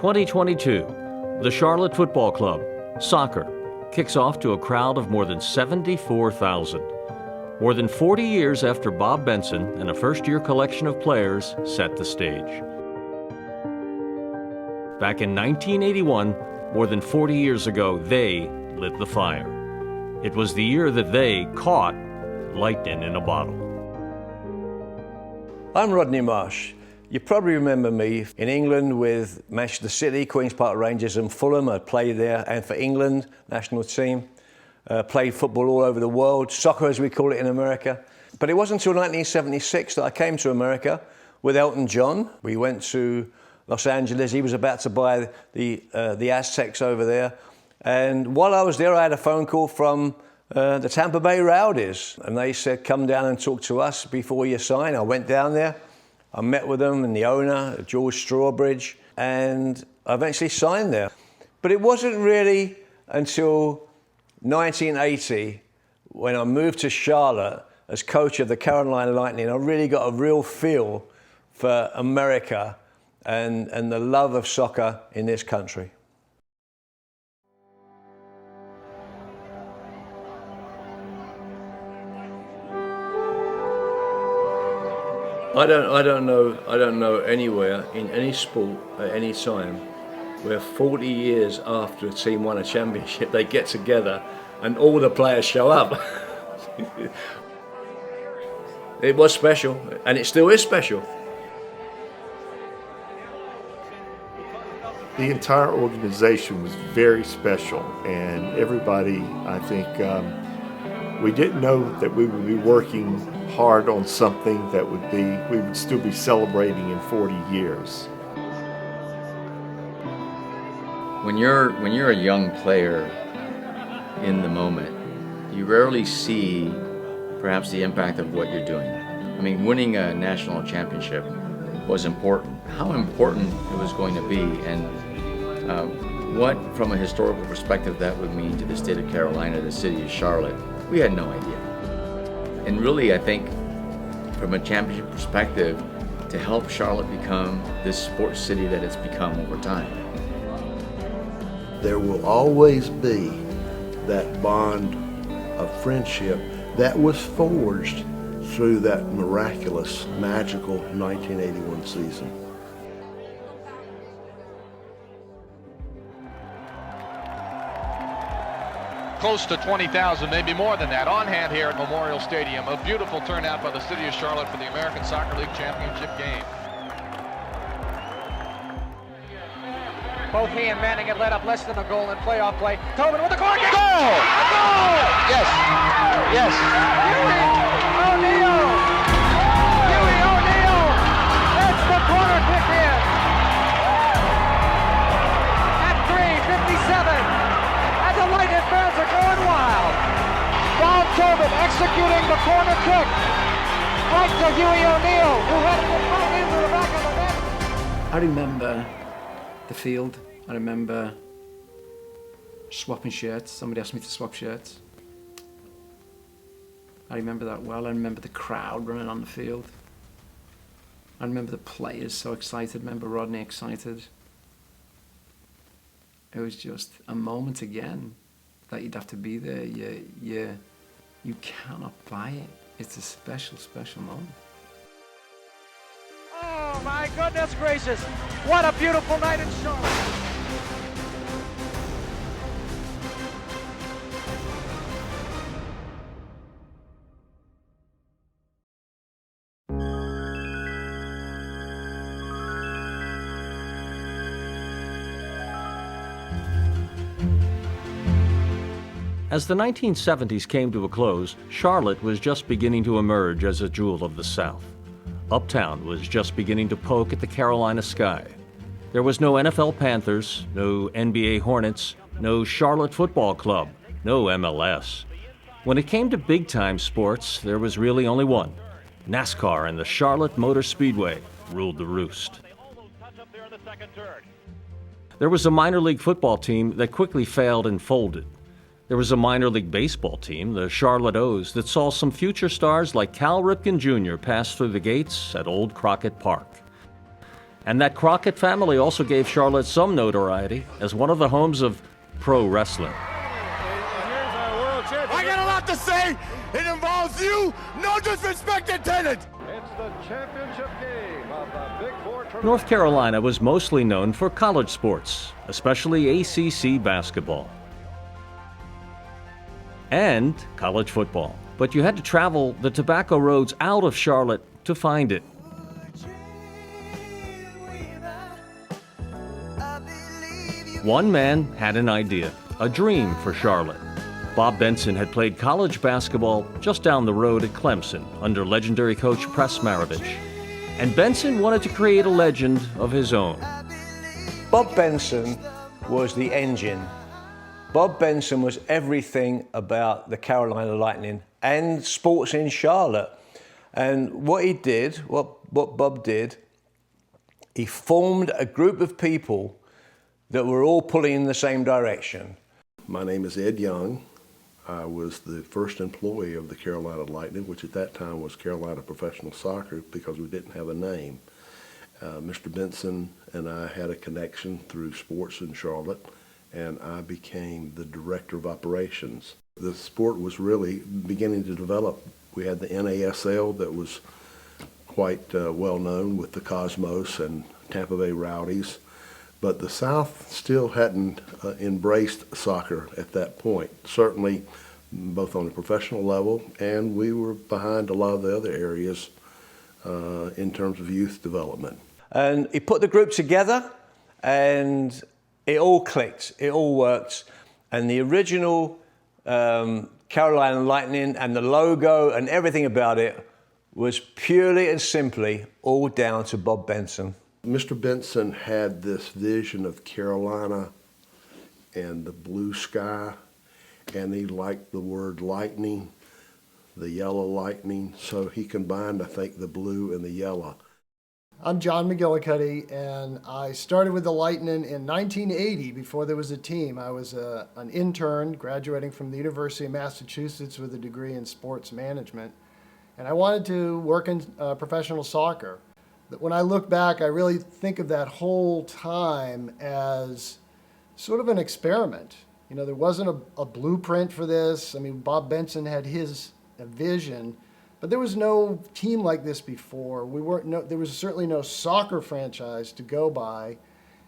2022, the Charlotte Football Club, soccer, kicks off to a crowd of more than 74,000. More than 40 years after Bob Benson and a first-year collection of players set the stage. Back in 1981, more than 40 years ago, they lit the fire. It was the year that they caught lightning in a bottle. I'm Rodney Marsh. You probably remember me in England with Manchester City, Queen's Park Rangers and Fulham. I played there, and for England national team. Played football all over the world, soccer as we call it in America. But it wasn't until 1976 that I came to America with Elton John. We went to Los Angeles. He was about to buy the Aztecs over there. And while I was there, I had a phone call from the Tampa Bay Rowdies. And they said, come down and talk to us before you sign. I went down there. I met with them and the owner, George Strawbridge, and I eventually signed there. But it wasn't really until 1980, when I moved to Charlotte as coach of the Carolina Lightnin, I really got a real feel for America and the love of soccer in this country. I don't know anywhere in any sport at any time where 40 years after a team won a championship, they get together and all the players show up. It was special, and it still is special. The entire organization was very special, and everybody, I think, we didn't know that we would be working hard on something that we would still be celebrating in 40 years. When you're a young player in the moment, you rarely see perhaps the impact of what you're doing. I mean, winning a national championship was important. How important it was going to be, and what, from a historical perspective, that would mean to the state of Carolina, the city of Charlotte, we had no idea. And really, I think, from a championship perspective, to help Charlotte become this sports city that it's become over time. There will always be that bond of friendship that was forged through that miraculous, magical 1981 season. Close to 20,000, maybe more than that, on hand here at Memorial Stadium. A beautiful turnout by the city of Charlotte for the American Soccer League Championship game. Both he and Manning had led up less than a goal in playoff play. Tobin with the corner. Goal! A goal! Yes. Yes. Huey O'Neill! Huey O'Neill! That's the corner kick in. At 3:57. And the Lightnin fans are going wild. Bob Tobin executing the corner kick. Right to Huey O'Neill, who headed it right into the back of the net. I remember the field. I remember swapping shirts. Somebody asked me to swap shirts. I remember that well. I remember the crowd running on the field. I remember the players so excited. I remember Rodney excited. It was just a moment again that you'd have to be there. You cannot buy it. It's a special, special moment. Oh my goodness gracious! What a beautiful night in Charlotte! As the 1970s came to a close, Charlotte was just beginning to emerge as a jewel of the South. Uptown was just beginning to poke at the Carolina sky. There was no NFL Panthers, no NBA Hornets, no Charlotte Football Club, no MLS. When it came to big-time sports, there was really only one. NASCAR and the Charlotte Motor Speedway ruled the roost. There was a minor league football team that quickly failed and folded. There was a minor league baseball team, the Charlotte O's, that saw some future stars like Cal Ripken Jr. pass through the gates at Old Crockett Park. And that Crockett family also gave Charlotte some notoriety as one of the homes of pro wrestling. I got a lot to say. It involves you. No disrespect intended. It's the championship game of the Big Four tournament. North Carolina was mostly known for college sports, especially ACC basketball and college football. But you had to travel the tobacco roads out of Charlotte to find it. One man had an idea, a dream for Charlotte. Bob Benson had played college basketball just down the road at Clemson under legendary coach Press Maravich. And Benson wanted to create a legend of his own. Bob Benson was the engine. Bob Benson was everything about the Carolina Lightnin and sports in Charlotte. And what he did, what Bob did, he formed a group of people that were all pulling in the same direction. My name is Ed Young. I was the first employee of the Carolina Lightnin, which at that time was Carolina Professional Soccer because we didn't have a name. Mr. Benson and I had a connection through sports in Charlotte, and I became the director of operations. The sport was really beginning to develop. We had the NASL that was quite well known with the Cosmos and Tampa Bay Rowdies. But the South still hadn't embraced soccer at that point, certainly both on the professional level, and we were behind a lot of the other areas in terms of youth development. And he put the group together, and it all clicked, it all worked. And the original Carolina Lightnin and the logo and everything about it was purely and simply all down to Bob Benson. Mr. Benson had this vision of Carolina and the blue sky, and he liked the word lightning, the yellow lightning, so he combined, I think, the blue and the yellow. I'm John McGillicuddy, and I started with the Lightnin in 1980 before there was a team. I was an intern graduating from the University of Massachusetts with a degree in sports management, and I wanted to work in professional soccer. When I look back, I really think of that whole time as sort of an experiment. You know, there wasn't a blueprint for this. I mean, Bob Benson had his vision, but there was no team like this before. There was certainly no soccer franchise to go by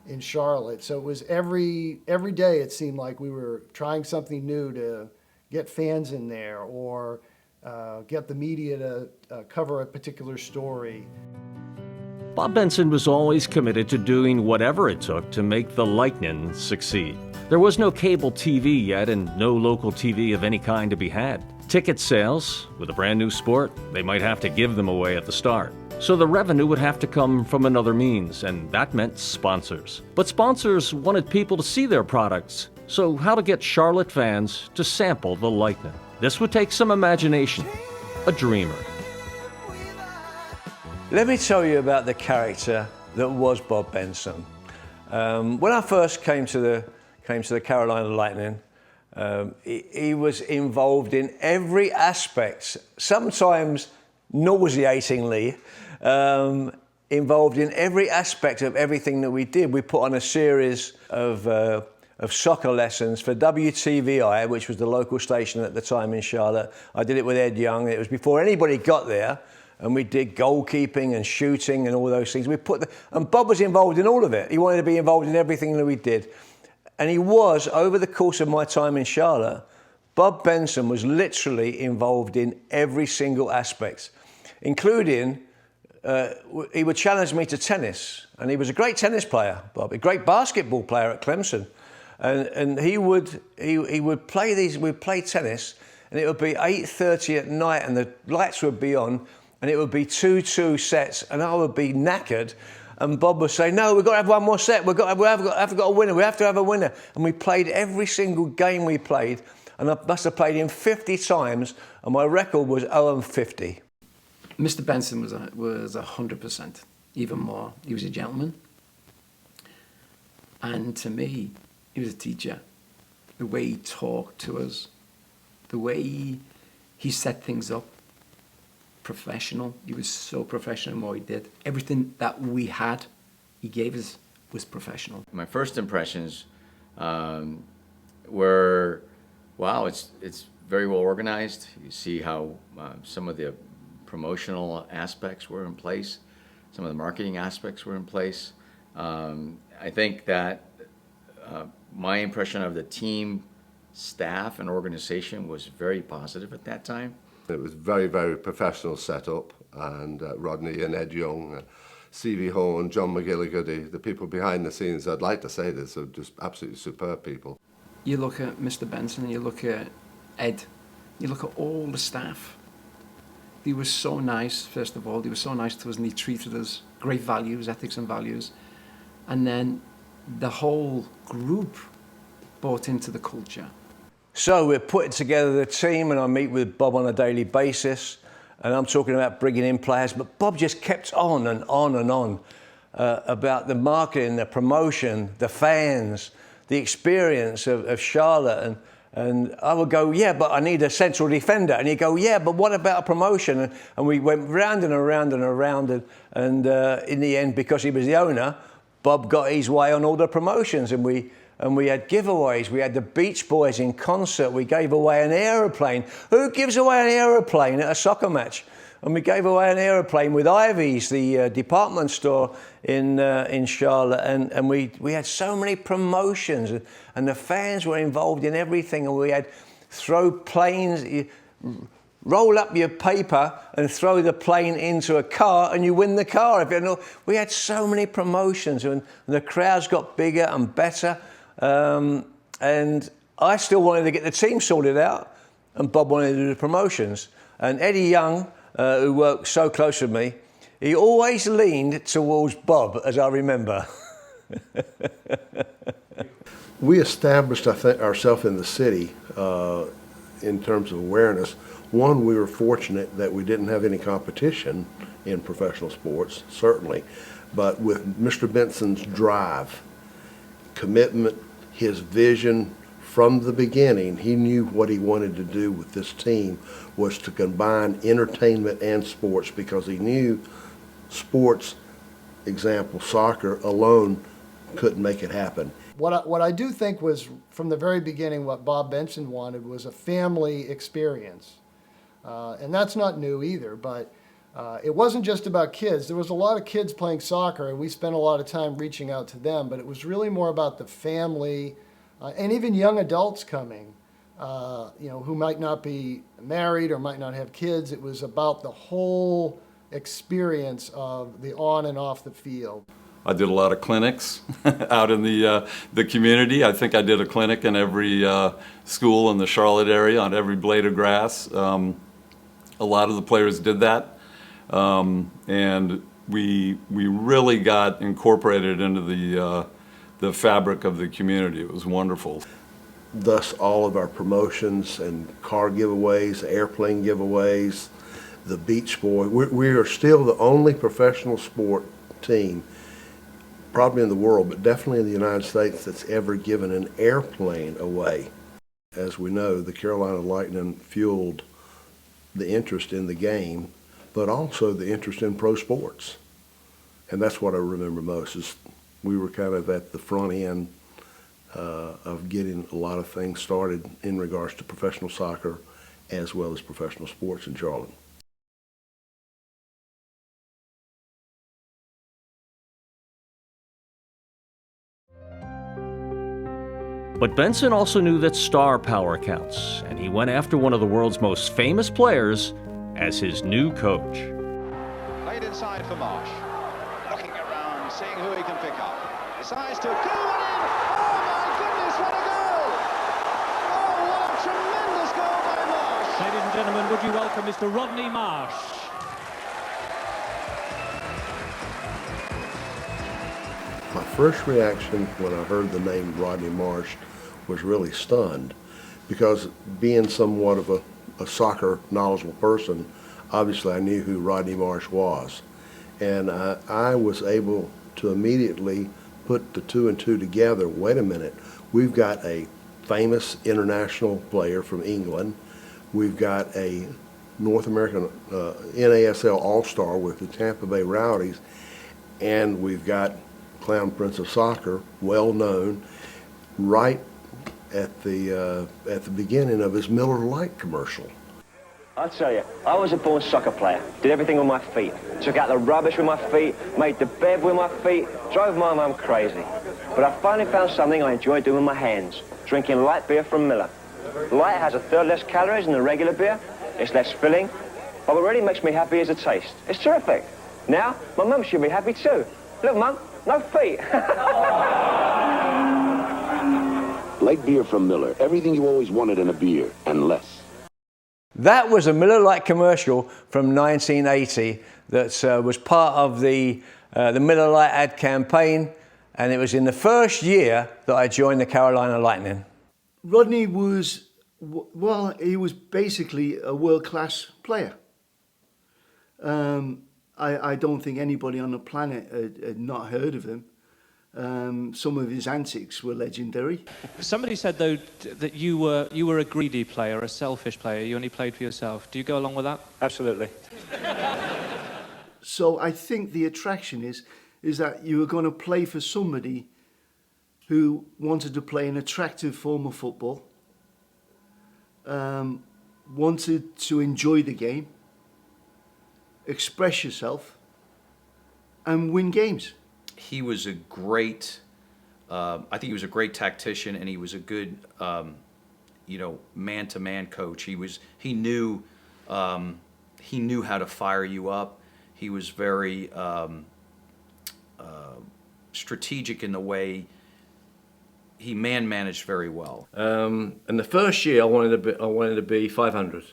in Charlotte. So it was every day it seemed like we were trying something new to get fans in there or get the media to cover a particular story. Bob Benson was always committed to doing whatever it took to make the Lightnin succeed. There was no cable TV yet and no local TV of any kind to be had. Ticket sales, with a brand new sport, they might have to give them away at the start. So the revenue would have to come from another means, and that meant sponsors. But sponsors wanted people to see their products, so how to get Charlotte fans to sample the Lightnin? This would take some imagination, a dreamer. Let me tell you about the character that was Bob Benson. When I first came to the Carolina Lightnin, he was involved in every aspect, sometimes nauseatingly, involved in every aspect of everything that we did. We put on a series of soccer lessons for WTVI, which was the local station at the time in Charlotte. I did it with Ed Young. It was before anybody got there. And we did goalkeeping and shooting and all those things. And Bob was involved in all of it. He wanted to be involved in everything that we did. And he was, over the course of my time in Charlotte, Bob Benson was literally involved in every single aspect, including, he would challenge me to tennis. And he was a great tennis player, Bob, a great basketball player at Clemson. And he would play we'd play tennis, and it would be 8:30 at night, and the lights would be on, and it would be 2-2 sets, and I would be knackered. And Bob would say, "No, we've got to have one more set. We have got a winner. We have to have a winner." And we played every single game we played, and I must have played him 50 times, and my record was 0-50. Mr. Benson was 100%, even more. He was a gentleman, and to me, he was a teacher. The way he talked to us, the way he set things up. Professional. He was so professional in what he did. Everything that we had he gave us was professional. My first impressions were, wow, it's very well organized. You see how some of the promotional aspects were in place, some of the marketing aspects were in place. I think that my impression of the team, staff, and organization was very positive at that time. It was very, very professional setup, and Rodney and Ed Young, C.V. Horn, John McGillicuddy, the people behind the scenes, I'd like to say this, are just absolutely superb people. You look at Mr. Benson, you look at Ed, you look at all the staff. They were so nice, first of all, they were so nice to us and they treated us, great values, ethics and values. And then the whole group bought into the culture. So we're putting together the team, and I meet with Bob on a daily basis, and I'm talking about bringing in players, but Bob just kept on and on and on about the marketing, the promotion, the fans, the experience of Charlotte, and I would go, yeah, but I need a central defender, and he'd go, yeah, but what about a promotion? And we went round and around and around, and in the end, because he was the owner, Bob got his way on all the promotions, and we had giveaways. We had the Beach Boys in concert. We gave away an aeroplane. Who gives away an aeroplane at a soccer match? And we gave away an aeroplane with Ivy's, the department store in Charlotte. And we had so many promotions, and the fans were involved in everything. And we had throw planes, roll up your paper and throw the plane into a car and you win the car. If you know, we had so many promotions, and the crowds got bigger and better. And I still wanted to get the team sorted out, and Bob wanted to do the promotions. And Eddie Young, who worked so close with me, he always leaned towards Bob, as I remember. We established, I think, ourselves in the city in terms of awareness. One, we were fortunate that we didn't have any competition in professional sports, certainly, but with Mr. Benson's drive, commitment, his vision from the beginning, he knew what he wanted to do with this team was to combine entertainment and sports, because he knew sports, example, soccer alone couldn't make it happen. What I do think was, from the very beginning, what Bob Benson wanted was a family experience. And that's not new either, but it wasn't just about kids. There was a lot of kids playing soccer, and we spent a lot of time reaching out to them, but it was really more about the family, and even young adults coming, who might not be married or might not have kids. It was about the whole experience of the on and off the field. I did a lot of clinics out in the community. I think I did a clinic in every school in the Charlotte area on every blade of grass. A lot of the players did that, and we really got incorporated into the fabric of the community. It was wonderful. Thus, all of our promotions and car giveaways, airplane giveaways, the Beach Boy. We are still the only professional sport team, probably in the world, but definitely in the United States, that's ever given an airplane away. As we know, the Carolina Lightnin fueled the interest in the game, but also the interest in pro sports. And that's what I remember most, is we were kind of at the front end of getting a lot of things started in regards to professional soccer as well as professional sports in Charlotte. But Benson also knew that star power counts, and he went after one of the world's most famous players as his new coach. Played inside for Marsh. Looking around, seeing who he can pick up. Decides to go in. Oh my goodness, what a goal! Oh, what a tremendous goal by Marsh! Ladies and gentlemen, would you welcome Mr. Rodney Marsh? My first reaction when I heard the name Rodney Marsh was really stunned, because being somewhat of a soccer knowledgeable person, obviously I knew who Rodney Marsh was. And I was able to immediately put the two and two together. Wait a minute, we've got a famous international player from England. We've got a North American NASL All-Star with the Tampa Bay Rowdies, and we've got Clown Prince of Soccer, well known, right at the beginning of his Miller Lite commercial. I tell you, I was a born soccer player. Did everything with my feet. Took out the rubbish with my feet, made the bed with my feet, drove my mum crazy. But I finally found something I enjoy doing with my hands, drinking light beer from Miller. Light has a third less calories than the regular beer. It's less filling, but what really makes me happy is the taste. It's terrific. Now, my mum should be happy too. Look, Mum, no feet. Light beer from Miller. Everything you always wanted in a beer, and less. That was a Miller Lite commercial from 1980 that was part of the Miller Lite ad campaign, and it was in the first year that I joined the Carolina Lightnin. Rodney was, well, he was basically a world-class player. I don't think anybody on the planet had not heard of him. Some of his antics were legendary. Somebody said, though, that you were a greedy player, a selfish player. You only played for yourself. Do you go along with that? Absolutely. So I think the attraction is that you were going to play for somebody who wanted to play an attractive form of football, wanted to enjoy the game, express yourself, and win games. He was a great, I think he was a great tactician, and he was a good, man-to-man coach. He knew how to fire you up. He was very strategic in the way he managed very well. And the first year I wanted to be 500.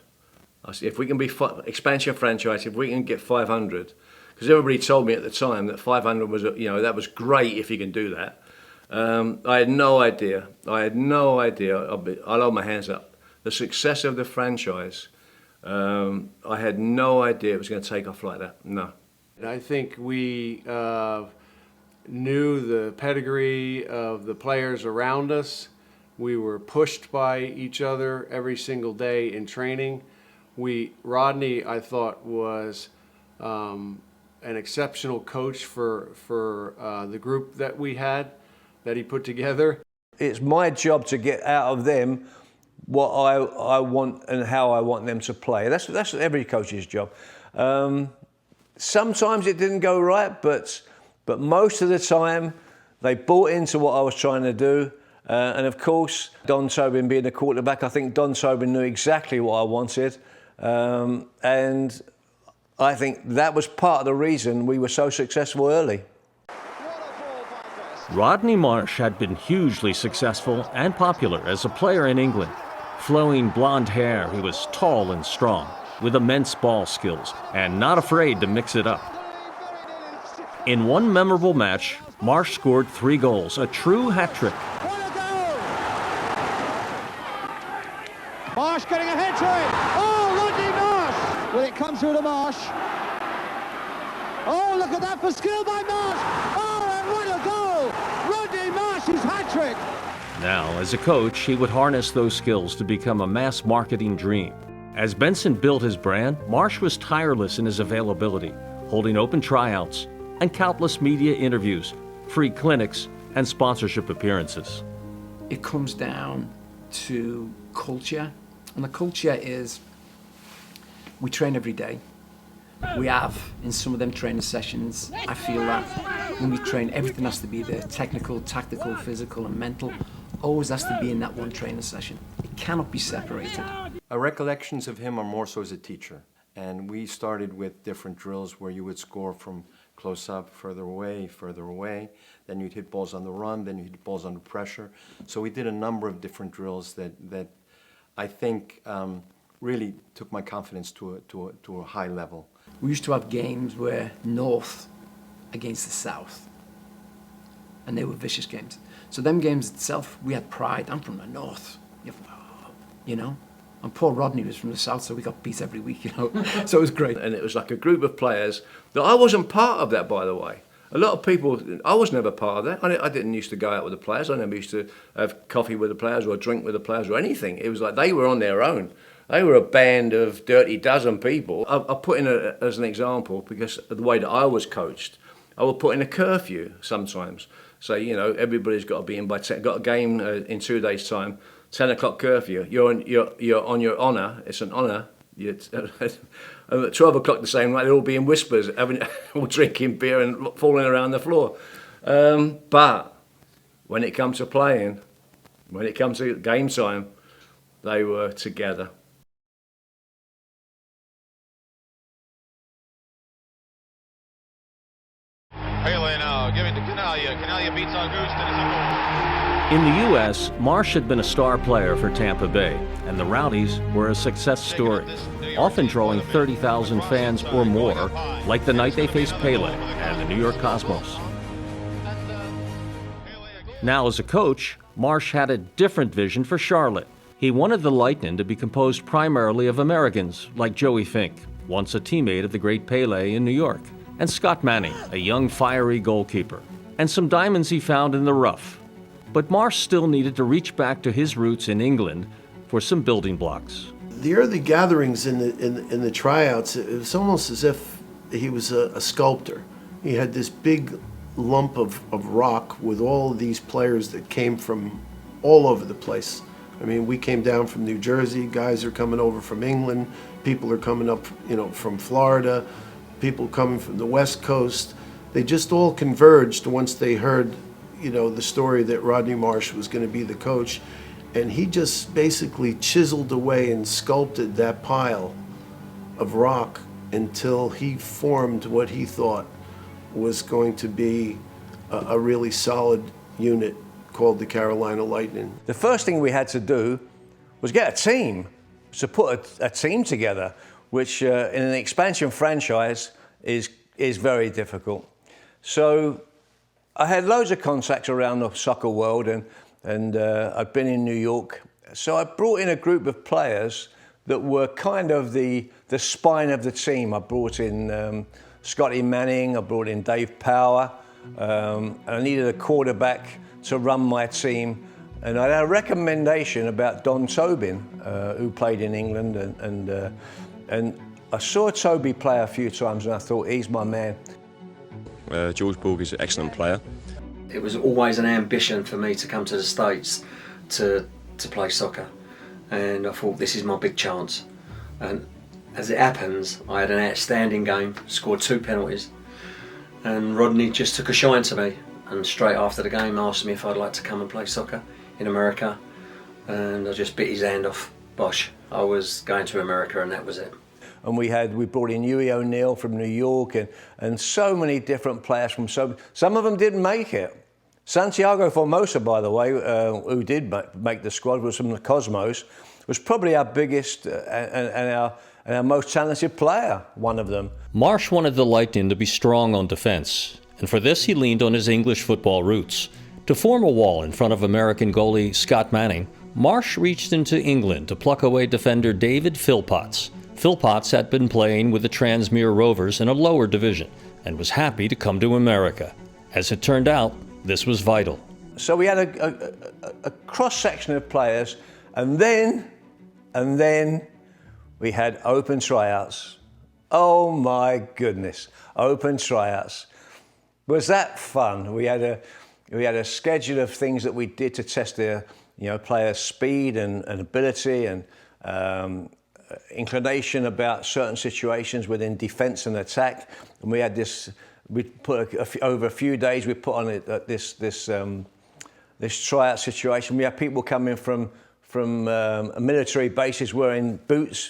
I said, if we can be expansion franchise, if we can get 500. Because everybody told me at the time that 500 was, that was great if you can do that. I had no idea. I'll hold my hands up. The success of the franchise, I had no idea it was going to take off like that. No. I think we knew the pedigree of the players around us. We were pushed by each other every single day in training. Rodney, I thought, was an exceptional coach for the group that we had, that he put together. It's my job to get out of them what I want and how I want them to play. That's every coach's job. Sometimes it didn't go right, but most of the time they bought into what I was trying to do. And of course, Don Tobin being the quarterback, I think Don Tobin knew exactly what I wanted. And I think that was part of the reason we were so successful early. Rodney Marsh had been hugely successful and popular as a player in England. Flowing blonde hair, he was tall and strong, with immense ball skills, and not afraid to mix it up. In one memorable match, Marsh scored 3 goals, a true hat trick. Marsh getting a head to it. Oh, Rodney Marsh! Well, it comes through to Marsh. Oh, look at that for skill by Marsh. Oh, and what a goal! Rodney Marsh's hat trick. Now, as a coach, he would harness those skills to become a mass marketing dream. As Benson built his brand, Marsh was tireless in his availability, holding open tryouts and countless media interviews, free clinics, and sponsorship appearances. It comes down to culture, and the culture is we train every day. We have, in some of them training sessions, I feel that when we train, everything has to be there, technical, tactical, physical, and mental, always has to be in that one training session. It cannot be separated. Our recollections of him are more so as a teacher, and we started with different drills where you would score from close up, further away, then you'd hit balls on the run, then you'd hit balls under pressure. So we did a number of different drills that I think really took my confidence to a high level. We used to have games where North against the South, and they were vicious games. So them games itself, we had pride. I'm from the North, you know? And poor Rodney was from the South, so we got beat every week, you know? So it was great. And it was like a group of players that I wasn't part of that, by the way. A lot of people, I was never part of that. I didn't used to go out with the players. I never used to have coffee with the players or drink with the players or anything. It was like they were on their own. They were a band of dirty dozen people. I put in as an example, because of the way that I was coached, I will put in a curfew sometimes. So, you know, everybody's got to be in by 10. Got a game in 2 days' time, 10 o'clock curfew. You're on your honour. It's an honour. At 12 o'clock the same night, they'll all be in whispers, all drinking beer and falling around the floor. But when it comes to playing, when it comes to game time, they were together. Pele now giving to Canalia. Canalia beats August and is a goal. In the U.S., Marsh had been a star player for Tampa Bay, and the Rowdies were a success story, often drawing 30,000 fans or more, like the night they faced Pele and the New York Cosmos. Now, as a coach, Marsh had a different vision for Charlotte. He wanted the Lightnin to be composed primarily of Americans, like Joey Fink, once a teammate of the great Pele in New York, and Scott Manning, a young, fiery goalkeeper, and some diamonds he found in the rough. But Marsh still needed to reach back to his roots in England for some building blocks. The early gatherings in the tryouts, it was almost as if he was a sculptor. He had this big lump of rock with all of these players that came from all over the place. I mean, we came down from New Jersey, guys are coming over from England, people are coming up, you know, from Florida, people coming from the West Coast. They just all converged once they heard, you know, the story that Rodney Marsh was going to be the coach. And he just basically chiseled away and sculpted that pile of rock until he formed what he thought was going to be a really solid unit called the Carolina Lightnin. The first thing we had to do was get a team, to put a team together, which in an expansion franchise is very difficult. So I had loads of contacts around the soccer world, and I'd been in New York. So I brought in a group of players that were kind of the spine of the team. I brought in Scotty Manning, I brought in Dave Power, and I needed a quarterback to run my team. And I had a recommendation about Don Tobin, who played in England, and I saw Toby play a few times and I thought, he's my man. George Borg is an excellent player. It was always an ambition for me to come to the States to play soccer, and I thought, this is my big chance. And as it happens, I had an outstanding game, scored 2 penalties, and Rodney just took a shine to me, and straight after the game asked me if I'd like to come and play soccer in America, and I just bit his hand off. Bosh, I was going to America, and that was it. And we brought in Huey O'Neill from New York, and so many different players from some of them didn't make it. Santiago Formosa, by the way, who did make the squad, was from the Cosmos, was probably our biggest and our most talented player, one of them. Marsh wanted the Lightnin to be strong on defense, and for this he leaned on his English football roots. To form a wall in front of American goalie Scott Manning, Marsh reached into England to pluck away defender David Philpotts. Philpotts had been playing with the Transmere Rovers in a lower division and was happy to come to America. As it turned out, this was vital. So we had a cross-section of players, and then we had open tryouts. Oh my goodness, open tryouts. Was that fun? We had a schedule of things that we did to test their, players' speed and ability and inclination about certain situations within defence and attack. And we had this. We put over a few days. We put on this tryout situation. We had people coming from military bases wearing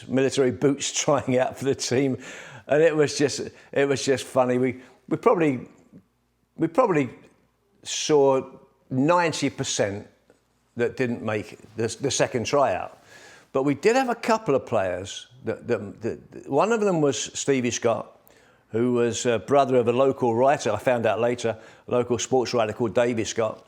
military boots, trying out for the team, and it was just funny. We probably saw 90% that didn't make the second tryout. But we did have a couple of players. One of them was Stevie Scott, who was a brother of a local writer. I found out later, a local sports writer called Davy Scott.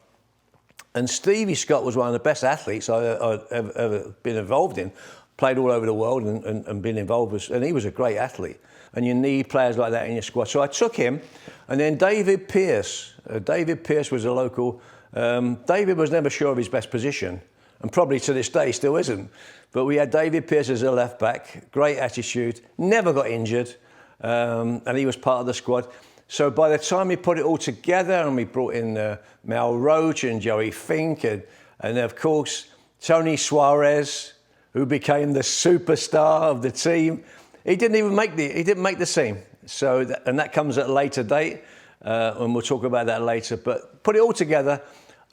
And Stevie Scott was one of the best athletes I've ever been involved in. Played all over the world and been involved with, and he was a great athlete. And you need players like that in your squad. So I took him, and then David Pearce. David Pearce was a local. David was never sure of his best position, and probably to this day still isn't. But we had David Pearce as a left back, great attitude, never got injured, and he was part of the squad. So by the time we put it all together, and we brought in Mel Roach and Joey Fink, and of course Tony Suarez, who became the superstar of the team, he didn't make the team. So and that comes at a later date, and we'll talk about that later. But put it all together,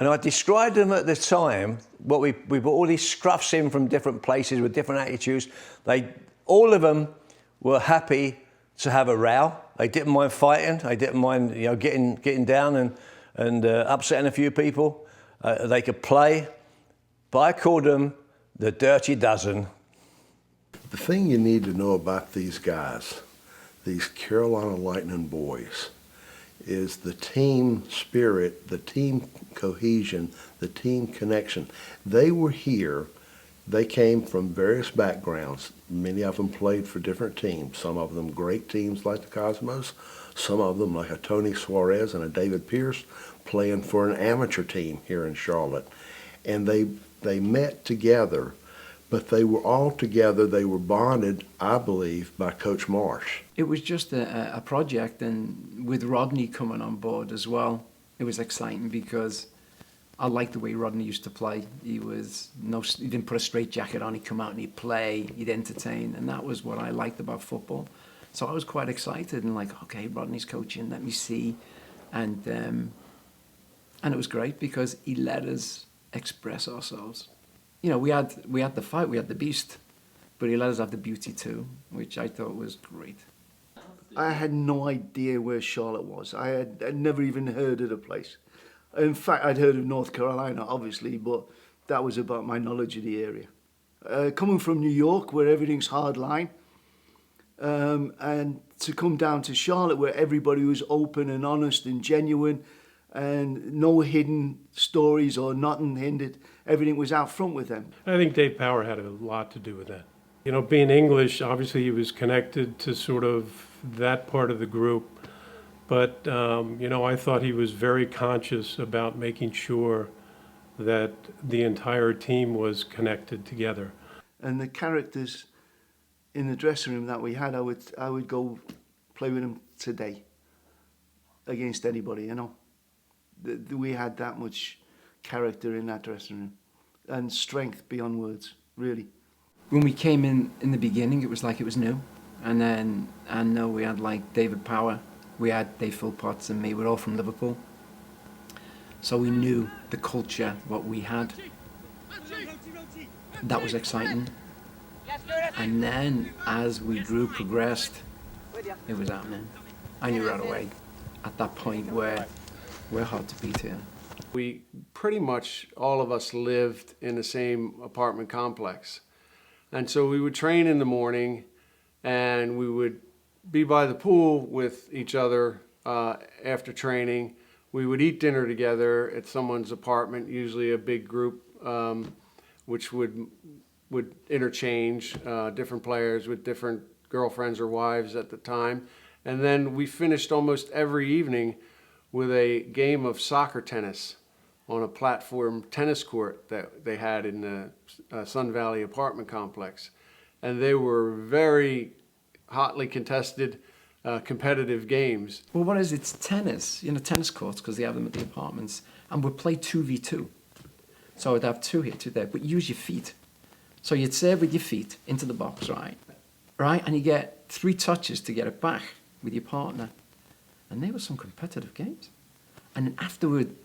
and I described them at the time. We brought all these scruffs in from different places with different attitudes. All of them were happy to have a row. They didn't mind fighting. They didn't mind, getting down and upsetting a few people. They could play, but I called them the Dirty Dozen. The thing you need to know about these guys, these Carolina Lightnin boys, is the team spirit, the team cohesion, the team connection. They were here. They came from various backgrounds. Many of them played for different teams. Some of them great teams like the Cosmos. Some of them like a Tony Suarez and a David Pierce playing for an amateur team here in Charlotte. And they met together, but they were all together. They were bonded, I believe, by Coach Marsh. It was just a project, and with Rodney coming on board as well, it was exciting because I liked the way Rodney used to play. He didn't put a straight jacket on. He'd come out and he'd play, he'd entertain, and that was what I liked about football. So I was quite excited and like, okay, Rodney's coaching, let me see. And it was great because he let us express ourselves. You know, we had the fight, we had the beast, but he let us have the beauty too, which I thought was great. I had no idea where Charlotte was. I'd never even heard of the place. In fact, I'd heard of North Carolina, obviously, but that was about my knowledge of the area. Coming from New York, where everything's hard line, and to come down to Charlotte, where everybody was open and honest and genuine, and no hidden stories or nothing hindered. Everything was out front with them. I think Dave Power had a lot to do with that. You know, being English, obviously he was connected to sort of that part of the group. But, I thought he was very conscious about making sure that the entire team was connected together. And the characters in the dressing room that we had, I would go play with them today against anybody, We had that much character in that dressing room and strength beyond words, really. When we came in the beginning, it was like it was new. And then we had like David Power. We had Dave Philpotts and me, we're all from Liverpool. So we knew the culture, what we had. That was exciting. And then as we progressed, it was happening. I knew right away at that point where we're hard to beat here. We pretty much, all of us lived in the same apartment complex. And so we would train in the morning and we would be by the pool with each other after training. We would eat dinner together at someone's apartment, usually a big group, which would interchange different players with different girlfriends or wives at the time. And then we finished almost every evening with a game of soccer tennis on a platform tennis court that they had in the Sun Valley apartment complex. And they were very hotly contested, competitive games. Well, what is it? It's tennis, tennis courts, because they have them at the apartments. And we'd play 2v2. So I'd have 2 here, 2 there, but use your feet. So you'd serve with your feet into the box, right? And you get 3 touches to get it back with your partner. And they were some competitive games. And then afterward,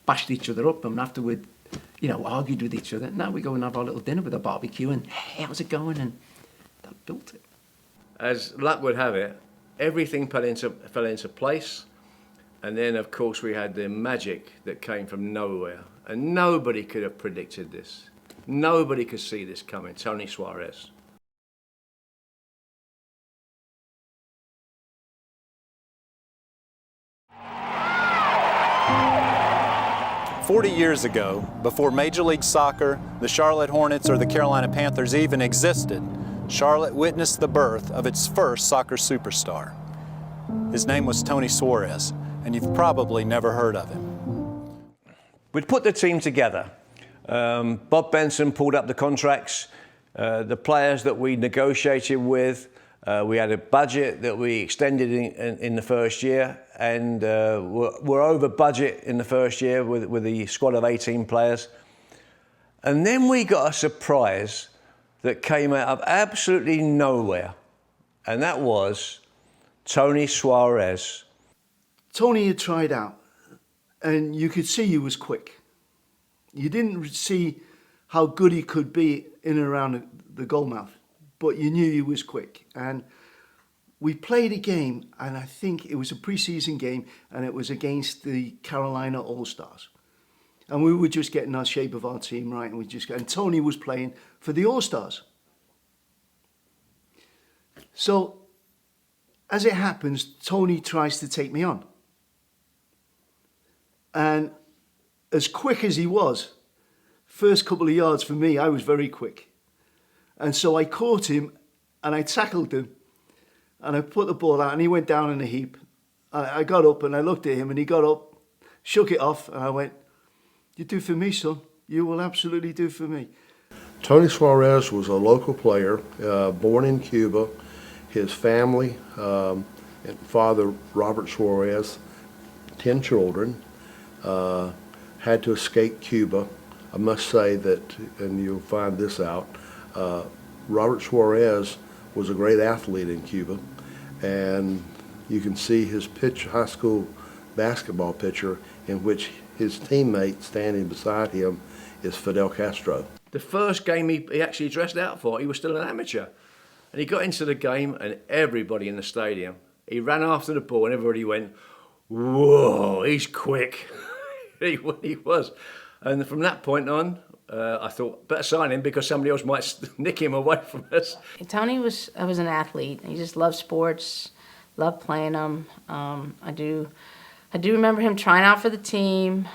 bashed each other up, and afterward, argued with each other. Now we go and have our little dinner with a barbecue, and hey, how's it going? And that built it. As luck would have it, everything fell into place. And then, of course, we had the magic that came from nowhere. And nobody could have predicted this. Nobody could see this coming. Tony Suarez. "40 years ago, before Major League Soccer, the Charlotte Hornets, or the Carolina Panthers even existed, Charlotte witnessed the birth of its first soccer superstar. His name was Tony Suarez, and you've probably never heard of him." We'd put the team together. Bob Benson pulled up the contracts, the players that we negotiated with. We had a budget that we extended in the first year, and we're over budget in the first year with the squad of 18 players. And then we got a surprise that came out of absolutely nowhere, and that was Tony Suarez. Tony had tried out, and you could see he was quick. You didn't see how good he could be in and around the goal mouth, but you knew he was quick. And we played a game, and I think it was a pre-season game, and it was against the Carolina All-Stars. And we were just getting our shape of our team right, and Tony was playing for the All-Stars. So, as it happens, Tony tries to take me on. And as quick as he was, first couple of yards for me, I was very quick. And so I caught him and I tackled him and I put the ball out and he went down in a heap. I got up and I looked at him and he got up, shook it off, and I went, "You do for me, son. You will absolutely do for me." Tony Suarez was a local player, born in Cuba. His family, and father Robert Suarez, 10 children, had to escape Cuba. I must say that, and you'll find this out, Robert Suarez was a great athlete in Cuba, and you can see his high school basketball picture in which his teammate standing beside him is Fidel Castro. The first game he actually dressed out for, he was still an amateur. And he got into the game and everybody in the stadium, he ran after the ball and everybody went, "Whoa, he's quick." he was. And from that point on, I thought, better sign him because somebody else might nick him away from us. Tony was an athlete. He just loved sports, loved playing them. I do remember him trying out for the team.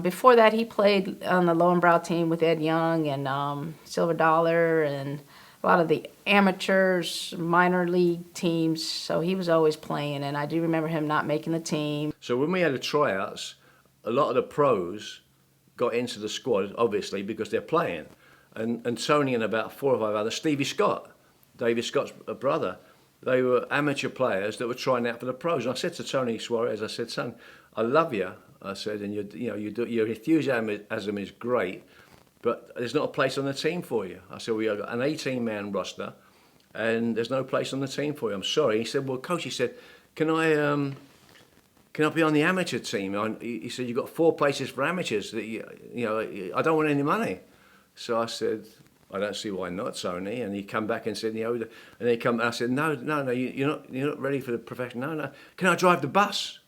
Before that, he played on the Lowenbrow team with Ed Young and Silver Dollar and a lot of the amateurs, minor league teams. So he was always playing, and I do remember him not making the team. So when we had the tryouts, a lot of the pros got into the squad, obviously, because they're playing. And Tony and about 4 or 5 others, Stevie Scott, David Scott's brother, they were amateur players that were trying out for the pros. And I said to Tony Suarez, I said, "Son, I love you." I said, "And your enthusiasm is great, but there's not a place on the team for you." I said, "We have got an 18-man roster, and there's no place on the team for you. I'm sorry." He said, "Well, coach," he said, "Can I be on the amateur team?" He said, "You've got 4 places for amateurs. I don't want any money." So I said, "I don't see why not, Tony." And he come back and said, and he come. I said, "No, you're not ready for the profession. No. Can I drive the bus?"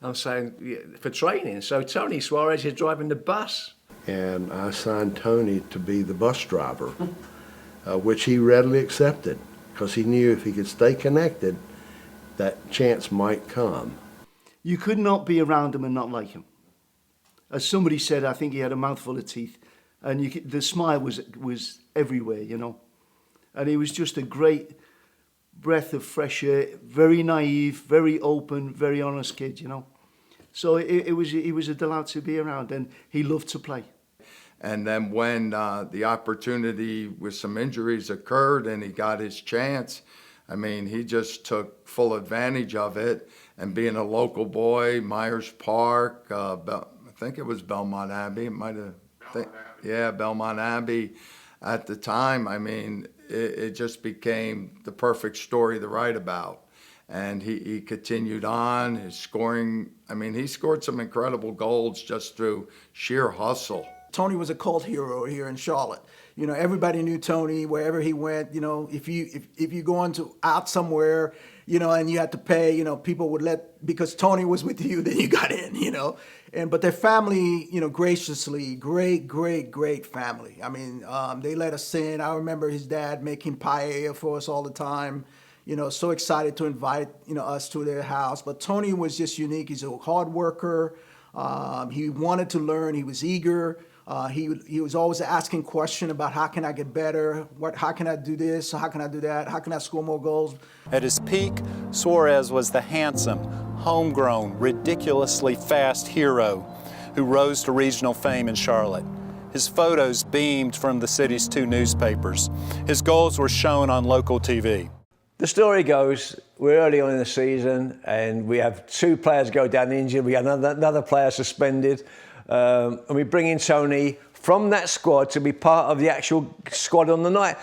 I'm saying, "Yeah, for training." So Tony Suarez is driving the bus. And I signed Tony to be the bus driver, which he readily accepted because he knew if he could stay connected, that chance might come. You could not be around him and not like him. As somebody said, I think he had a mouthful of teeth, and the smile was everywhere, And he was just a great breath of fresh air, very naive, very open, very honest kid, So he was a delight to be around, and he loved to play. And then when the opportunity with some injuries occurred and he got his chance, I mean, he just took full advantage of it. And being a local boy, Myers Park, I think it was Belmont Abbey. It might have, Belmont Abbey. At the time, I mean, it just became the perfect story to write about. And he continued on, his scoring. I mean, he scored some incredible goals just through sheer hustle. Tony was a cult hero here in Charlotte. Everybody knew Tony wherever he went. If you going out somewhere, and you had to pay, people would because Tony was with you, then you got in, but their family, graciously, great family. I mean, they let us in. I remember his dad making paella for us all the time. So excited to invite, us to their house. But Tony was just unique. He's a hard worker. He wanted to learn. He was eager. He was always asking questions about how can I get better? How can I do this? How can I do that? How can I score more goals? At his peak, Suarez was the handsome, homegrown, ridiculously fast hero who rose to regional fame in Charlotte. His photos beamed from the city's 2 newspapers. His goals were shown on local TV. The story goes, we're early on in the season and we have 2 players go down injured, we have another player suspended, and we bring in Tony from that squad to be part of the actual squad on the night.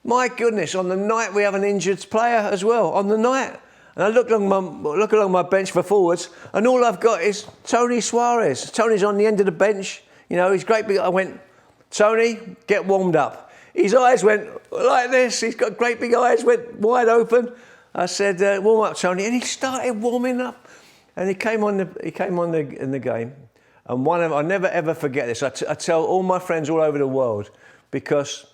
My goodness, on the night we have an injured player as well, on the night. And I look along my bench for forwards and all I've got is Tony Suarez. Tony's on the end of the bench, you know, he's great big. I went, Tony, get warmed up. His eyes went like this. He's got great big eyes, went wide open. I said, warm up, Tony. And he started warming up. And he came on in the game. And I'll never ever forget this. I tell all my friends all over the world because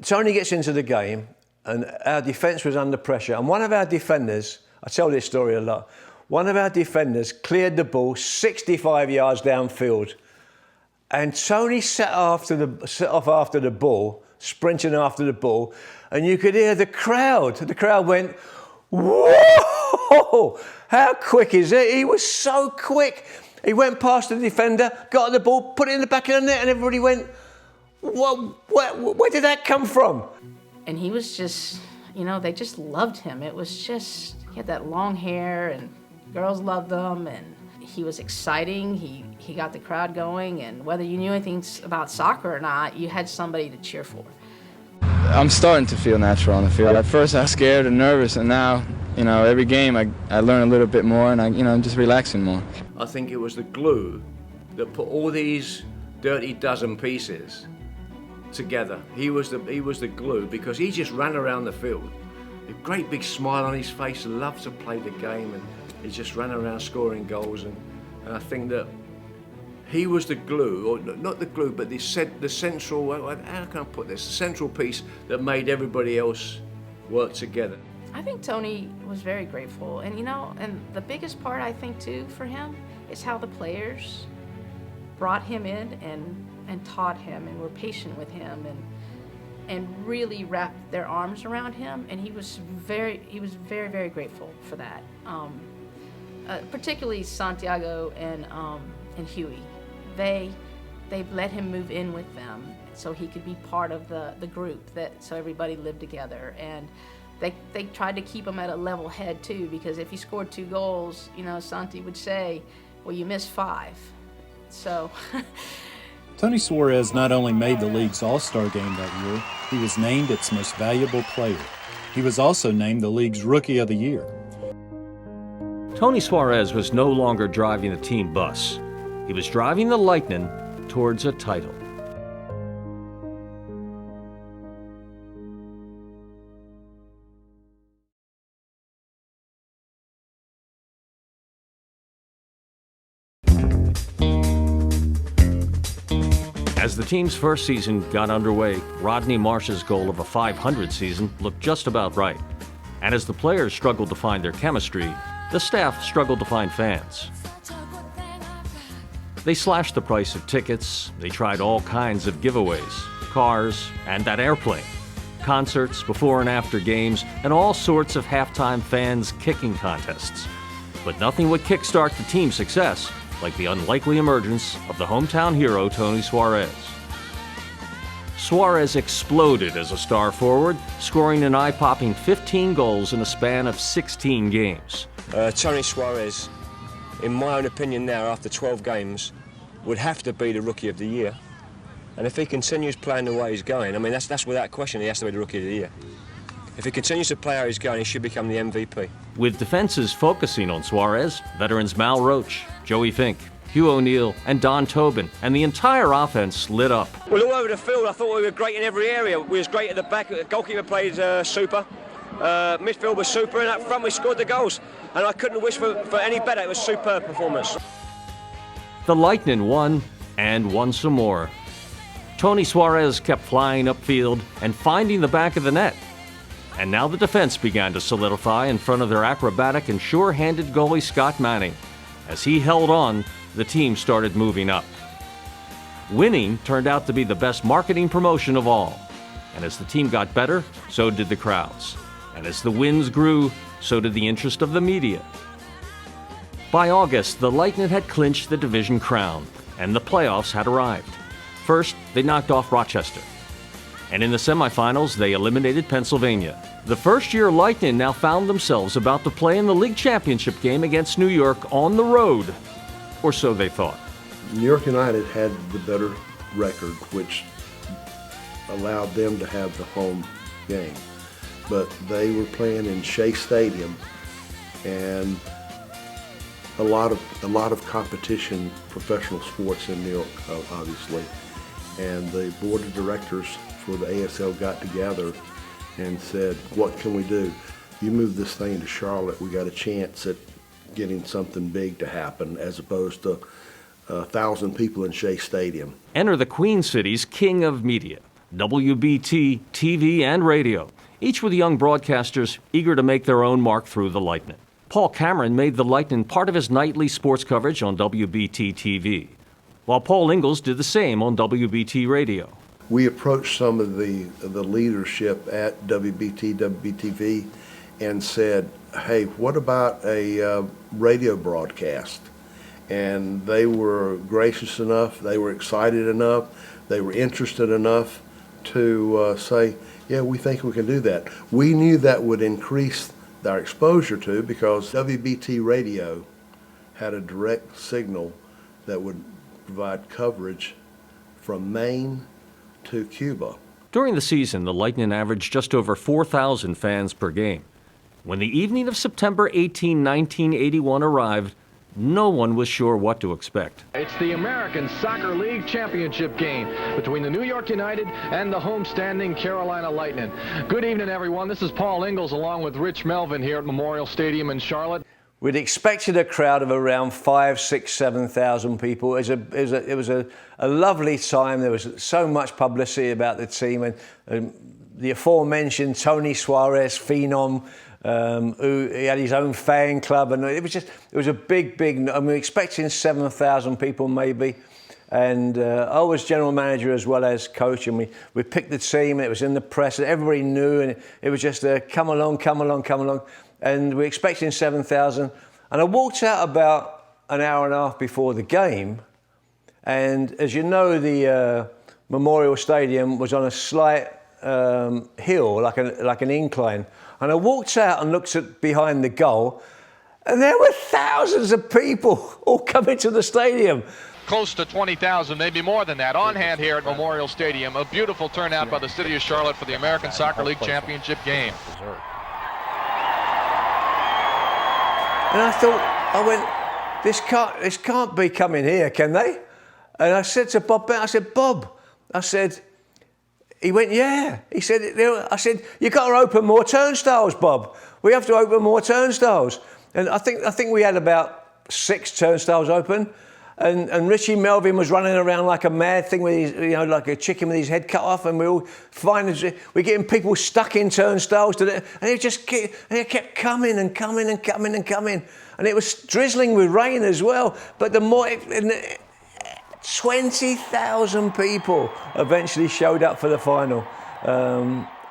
Tony gets into the game and our defence was under pressure. And one of our defenders, I tell this story a lot, one of our defenders cleared the ball 65 yards downfield. And Tony set off after the ball, sprinting after the ball, and you could hear the crowd. The crowd went, whoa! How quick is it? He was so quick. He went past the defender, got the ball, put it in the back of the net, and everybody went, where did that come from? And he was just, you know, they just loved him. It was just, he had that long hair, and girls loved him, and he was exciting. He got the crowd going, and whether you knew anything about soccer or not, you had somebody to cheer for. I'm starting to feel natural on the field. At first I was scared and nervous, and now, you know, every game I learn a little bit more, and I'm just relaxing more. I think it was the glue that put all these dirty dozen pieces together. He was the glue because he just ran around the field. A great big smile on his face, loved to play the game, and he just ran around scoring goals. And I think that he was the glue, or not the glue, but the central, how can I put this, the central piece that made everybody else work together. I think Tony was very grateful. And, you know, and the biggest part, I think, too, for him is how the players brought him in and taught him and were patient with him and really wrapped their arms around him. And he was very, very grateful for that. Particularly Santiago and Huey. They let him move in with them so he could be part of the group, so everybody lived together. And they tried to keep him at a level head too, because if he scored 2 goals, you know, Santi would say, well, you missed 5. So. Tony Suarez not only made the league's All-Star game that year, he was named its most valuable player. He was also named the league's Rookie of the Year. Tony Suarez was no longer driving the team bus. He was driving the Lightnin towards a title. As the team's first season got underway, Rodney Marsh's goal of a 500 season looked just about right. And as the players struggled to find their chemistry, the staff struggled to find fans. They slashed the price of tickets, they tried all kinds of giveaways, cars, and that airplane, concerts before and after games, and all sorts of halftime fans kicking contests. But nothing would kickstart the team's success like the unlikely emergence of the hometown hero Tony Suarez. Suarez exploded as a star forward, scoring an eye-popping 15 goals in a span of 16 games. Tony Suarez, in my own opinion now, after 12 games, would have to be the Rookie of the Year. And if he continues playing the way he's going, I mean, that's without question, he has to be the Rookie of the Year. If he continues to play how he's going, he should become the MVP. With defenses focusing on Suarez, veterans Mal Roach, Joey Fink, Hugh O'Neill, and Don Tobin, and the entire offense lit up. Well, all over the field, I thought we were great in every area. We was great at the back, the goalkeeper played super, midfield was super, and up front we scored the goals. And I couldn't wish for any better. It was a superb performance. The Lightnin won, and won some more. Tony Suarez kept flying upfield and finding the back of the net. And now the defense began to solidify in front of their acrobatic and sure-handed goalie Scott Manning. As he held on, the team started moving up. Winning turned out to be the best marketing promotion of all. And as the team got better, so did the crowds. And as the wins grew, so did the interest of the media. By August, the Lightnin had clinched the division crown, and the playoffs had arrived. First, they knocked off Rochester. And in the semifinals, they eliminated Pennsylvania. The first-year Lightnin now found themselves about to play in the league championship game against New York on the road. Or so they thought. New York United had the better record, which allowed them to have the home game. But they were playing in Shea Stadium, and a lot of competition, professional sports in New York, obviously. And the board of directors for the ASL got together and said, what can we do? You move this thing to Charlotte, we got a chance at getting something big to happen as opposed to 1,000 people in Shea Stadium. Enter the Queen City's king of media, WBT, TV, and radio, each with young broadcasters eager to make their own mark through the Lightnin. Paul Cameron made the Lightnin part of his nightly sports coverage on WBT TV, while Paul Ingalls did the same on WBT radio. We approached some of the leadership at WBT-TV and said, hey, what about a radio broadcast? And they were gracious enough, they were excited enough, they were interested enough to say, yeah, we think we can do that. We knew that would increase our exposure to, because WBT radio had a direct signal that would provide coverage from Maine to Cuba. During the season, the Lightnin averaged just over 4,000 fans per game. When the evening of September 18, 1981 arrived, no one was sure what to expect. It's the American Soccer League Championship game between the New York United and the homestanding Carolina Lightnin. Good evening, everyone. This is Paul Ingalls along with Rich Melvin here at Memorial Stadium in Charlotte. We'd expected a crowd of around 5,000, 6,000, 7,000 people. It was a lovely time. There was so much publicity about the team, and the aforementioned Tony Suarez, phenom, who he had his own fan club, and it was a big, I mean, we were expecting 7,000 people maybe. And I was general manager as well as coach, and we picked the team, and it was in the press, and everybody knew, and it was just come along. And we were expecting 7,000. And I walked out about an hour and a half before the game, and as you know, the Memorial Stadium was on a slight hill, like an incline. And I walked out and looked at behind the goal, and there were thousands of people all coming to the stadium. Close to 20,000, maybe more than that, on hand here at Memorial Stadium. A beautiful turnout by the city of Charlotte for the American Soccer League Championship game. And I went, this can't be coming here, can they? And I said to Bob, Bob, he went, yeah. He said, I said, you got to open more turnstiles, Bob. We have to open more turnstiles. And I think we had about 6 turnstiles open. And Richie Melvin was running around like a mad thing with his, like a chicken with his head cut off, and we're getting people stuck in turnstiles, and it kept coming, and it was drizzling with rain as well. But 20,000 people eventually showed up for the final,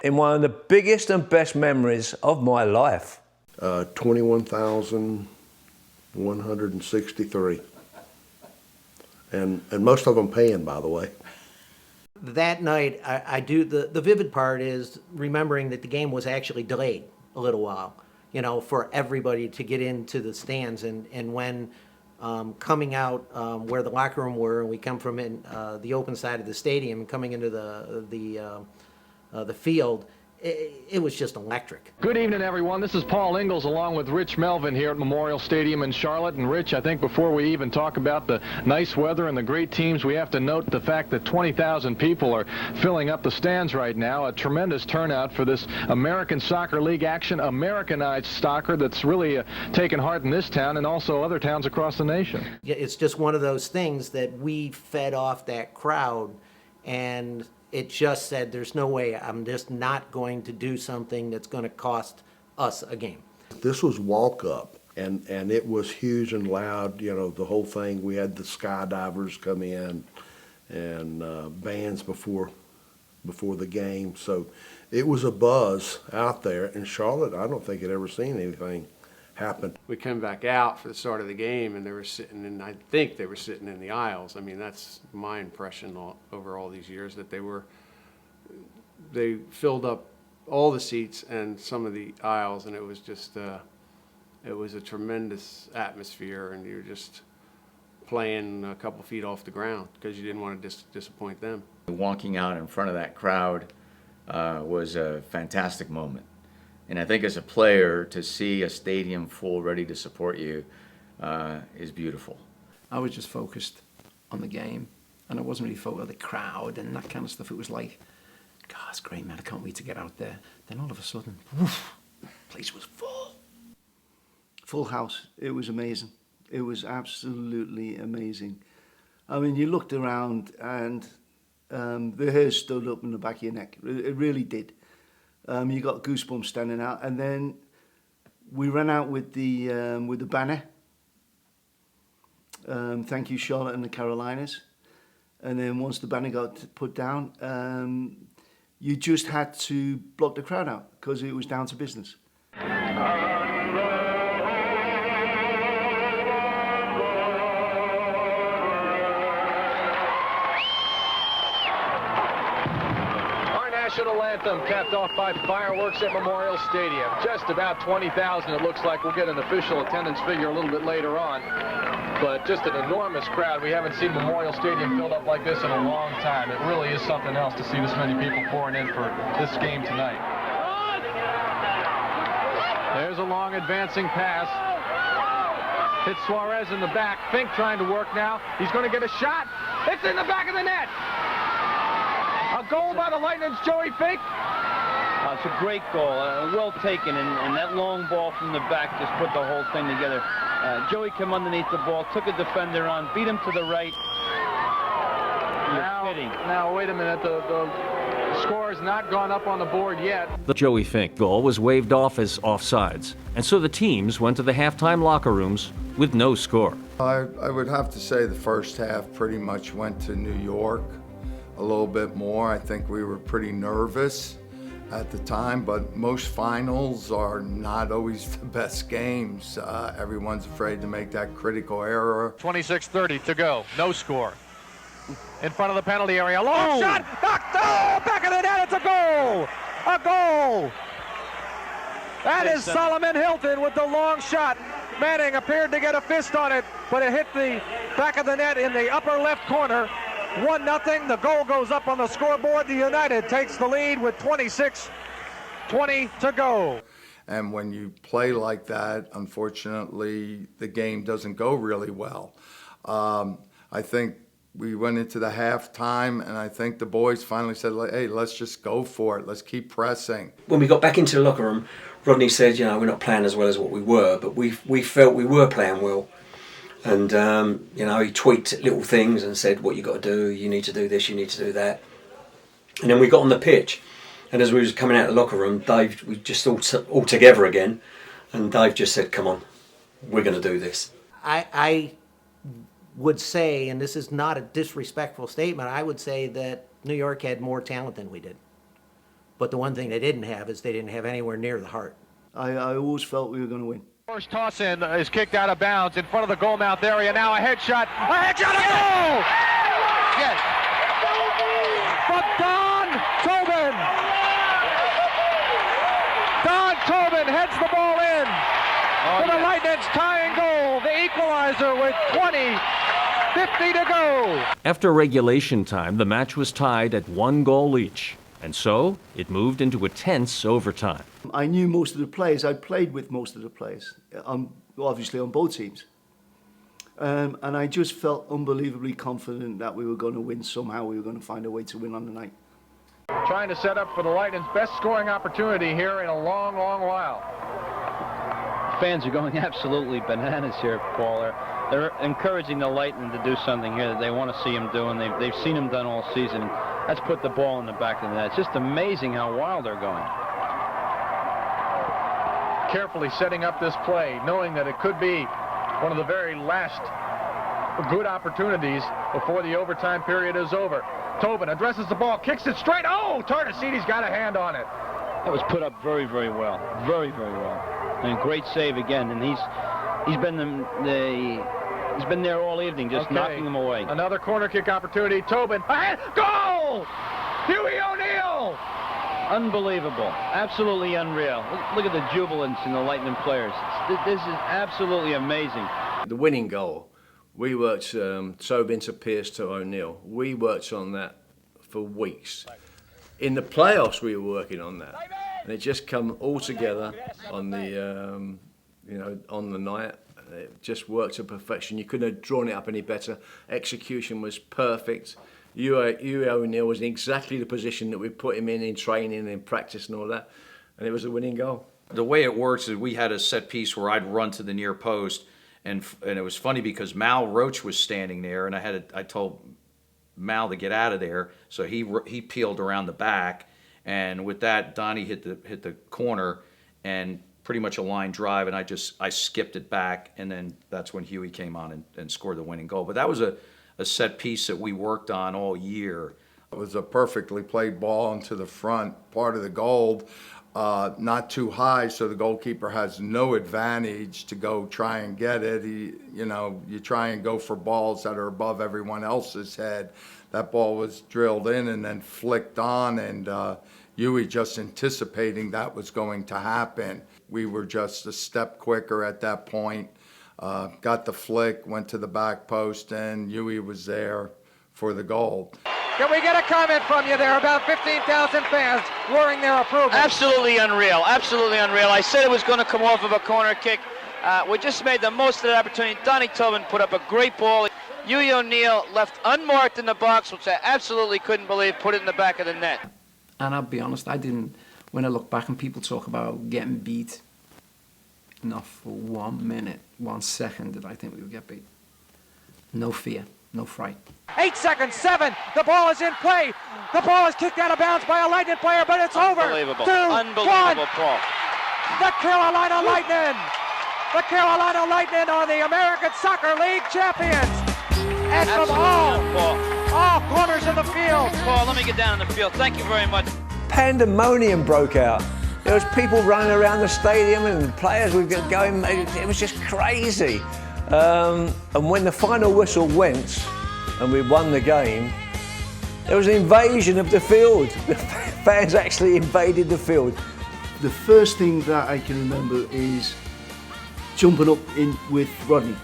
in one of the biggest and best memories of my life. 21,163. And most of them paying, by the way. That night, I do, the vivid part is remembering that the game was actually delayed a little while, for everybody to get into the stands. And when coming out where the locker room were, and we come from the open side of the stadium and coming into the field, it was just electric. Good evening, everyone. This is Paul Ingalls along with Rich Melvin here at Memorial Stadium in Charlotte. And Rich, I think before we even talk about the nice weather and the great teams, we have to note the fact that 20,000 people are filling up the stands right now. A tremendous turnout for this American Soccer League action, Americanized soccer that's really taken heart in this town and also other towns across the nation. Yeah, it's just one of those things that we fed off that crowd, and it just said, there's no way, I'm just not going to do something that's going to cost us a game. This was walk-up, and it was huge and loud, the whole thing. We had the skydivers come in and bands before the game. So it was a buzz out there. In Charlotte, I don't think I'd ever seen anything happen. We came back out for the start of the game, and I think they were sitting in the aisles. I mean, that's my impression over all these years, that they were they filled up all the seats and some of the aisles, and it was just it was a tremendous atmosphere, and you're just playing a couple feet off the ground because you didn't want to disappoint them. Walking out in front of that crowd was a fantastic moment. And I think as a player, to see a stadium full, ready to support you, is beautiful. I was just focused on the game, and I wasn't really focused on the crowd and that kind of stuff. It was like, God, it's great, man, I can't wait to get out there. Then all of a sudden, woof, the place was full. Full house. It was amazing. It was absolutely amazing. I mean, you looked around and the hair stood up in the back of your neck. It really did. You got goosebumps standing out. And then we ran out with the banner. Thank you, Charlotte and the Carolinas. And then once the banner got put down, you just had to block the crowd out because it was down to business. National anthem capped off by fireworks at Memorial Stadium. Just about 20,000 it looks like. We'll get an official attendance figure a little bit later on. But just an enormous crowd. We haven't seen Memorial Stadium filled up like this in a long time. It really is something else to see this many people pouring in for this game tonight. There's a long advancing pass. Hits Suarez in the back. Fink trying to work now. He's going to get a shot. It's in the back of the net. A goal by the Lightnin's Joey Fink. It's a great goal, well taken, and that long ball from the back just put the whole thing together. Joey came underneath the ball, took a defender on, beat him to the right. Now wait a minute, the score has not gone up on the board yet. The Joey Fink goal was waved off as offsides, and so the teams went to the halftime locker rooms with no score. I would have to say the first half pretty much went to New York. A little bit more. I think we were pretty nervous at the time, but most finals are not always the best games. Everyone's afraid to make that critical error. 26:30 to go, no score. In front of the penalty area, long shot, knocked out, back of the net, it's a goal! A goal! That is Solomon Hilton with the long shot. Manning appeared to get a fist on it, but it hit the back of the net in the upper left corner. 1-0, the goal goes up on the scoreboard. The United takes the lead with 26:20 to go. And when you play like that, unfortunately, the game doesn't go really well. I think we went into the halftime, and I think the boys finally said, hey, let's just go for it. Let's keep pressing. When we got back into the locker room, Rodney said, we're not playing as well as what we were, but we felt we were playing well. And, he tweaked little things and said, what you got to do, you need to do this, you need to do that. And then we got on the pitch. And as we was coming out of the locker room, Dave, we just all together again. And Dave just said, come on, we're going to do this. I would say, and this is not a disrespectful statement, I would say that New York had more talent than we did. But the one thing they didn't have is they didn't have anywhere near the heart. I always felt we were going to win. First toss in is kicked out of bounds in front of the goal mouth area. Now a headshot, a goal! Yes. From Don Tobin. Don Tobin heads the ball in for the Lightnin's tying goal, the equalizer with 20:50 to go. After regulation time, the match was tied at 1 goal each, and so it moved into a tense overtime. I knew most of the players. I played with most of the players, obviously on both teams. And I just felt unbelievably confident that we were going to win somehow. We were going to find a way to win on the night. Trying to set up for the Lightnin's best scoring opportunity here in a long, long while. Fans are going absolutely bananas here, Paul. They're encouraging the Lightning to do something here that they want to see them do, and they've seen them done all season. And that's put the ball in the back of the net. It's just amazing how wild they're going. Carefully setting up this play, knowing that it could be one of the very last good opportunities before the overtime period is over. Tobin addresses the ball, kicks it straight. Oh, Tardesini's got a hand on it. That was put up very, very well. Very, very well. And a great save again. And he's been there all evening, just knocking them away. Another corner kick opportunity. Tobin, ahead, goal! Huey O'Neill Unbelievable. Absolutely unreal. Look at the jubilance in the Lightning players. This is absolutely amazing. The winning goal, we worked Sobin to Pierce to O'Neill. We worked on that for weeks. In the playoffs, we were working on that, and it just come all together on the on the night. It just worked to perfection. You couldn't have drawn it up any better. Execution was perfect. Huey O'Neill was in exactly the position that we put him in training and practice and all that, and it was a winning goal. The way it works is we had a set piece where I'd run to the near post, and it was funny because Mal Roach was standing there, and I told Mal to get out of there, so he peeled around the back, and with that Donnie hit the corner and pretty much a line drive, and I skipped it back, and then that's when Huey came on and scored the winning goal. But that was a set piece that we worked on all year. It was a perfectly played ball into the front part of the goal, not too high, so the goalkeeper has no advantage to go try and get it. You try and go for balls that are above everyone else's head. That ball was drilled in and then flicked on, and Huey just anticipating that was going to happen. We were just a step quicker at that point. Got the flick, went to the back post, and Huey was there for the goal. Can we get a comment from you? There are about 15,000 fans roaring their approval. Absolutely unreal. Absolutely unreal. I said it was going to come off of a corner kick. We just made the most of that opportunity. Donnie Tobin put up a great ball. Huey O'Neill left unmarked in the box, which I absolutely couldn't believe, put it in the back of the net. And I'll be honest, when I look back and people talk about getting beat, not for 1 minute, 1 second did I think we would get beat. No fear, no fright. 8 seconds, 7, the ball is in play. The ball is kicked out of bounds by a Lightning player, but it's over. Unbelievable. 2, 1. Unbelievable, Paul. The Carolina Lightnin. The Carolina Lightnin are the American Soccer League champions. And from all corners of the field. Paul, let me get down in the field. Thank you very much. Pandemonium broke out. There was people running around the stadium and players would get going. It was just crazy. And when the final whistle went and we won the game, there was an invasion of the field. The fans actually invaded the field. The first thing that I can remember is jumping up in with Rodney.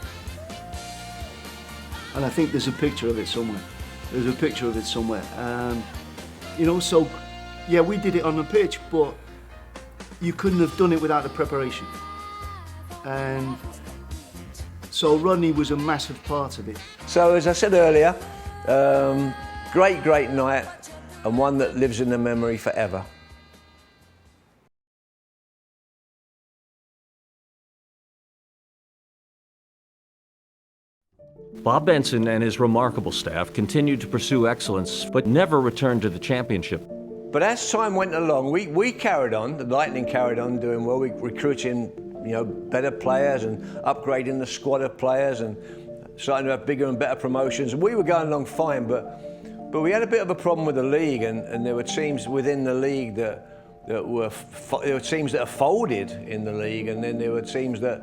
And I think there's a picture of it somewhere. So yeah, we did it on the pitch, but you couldn't have done it without the preparation. And so Rodney was a massive part of it. So as I said earlier, great night, and one that lives in the memory forever. Bob Benson and his remarkable staff continued to pursue excellence, but never returned to the championship. But as time went along, we carried on, the Lightning carried on doing well. We recruiting, better players and upgrading the squad of players and starting to have bigger and better promotions. And we were going along fine, but we had a bit of a problem with the league, and there were teams within the league that were teams that are folded in the league, and then there were teams that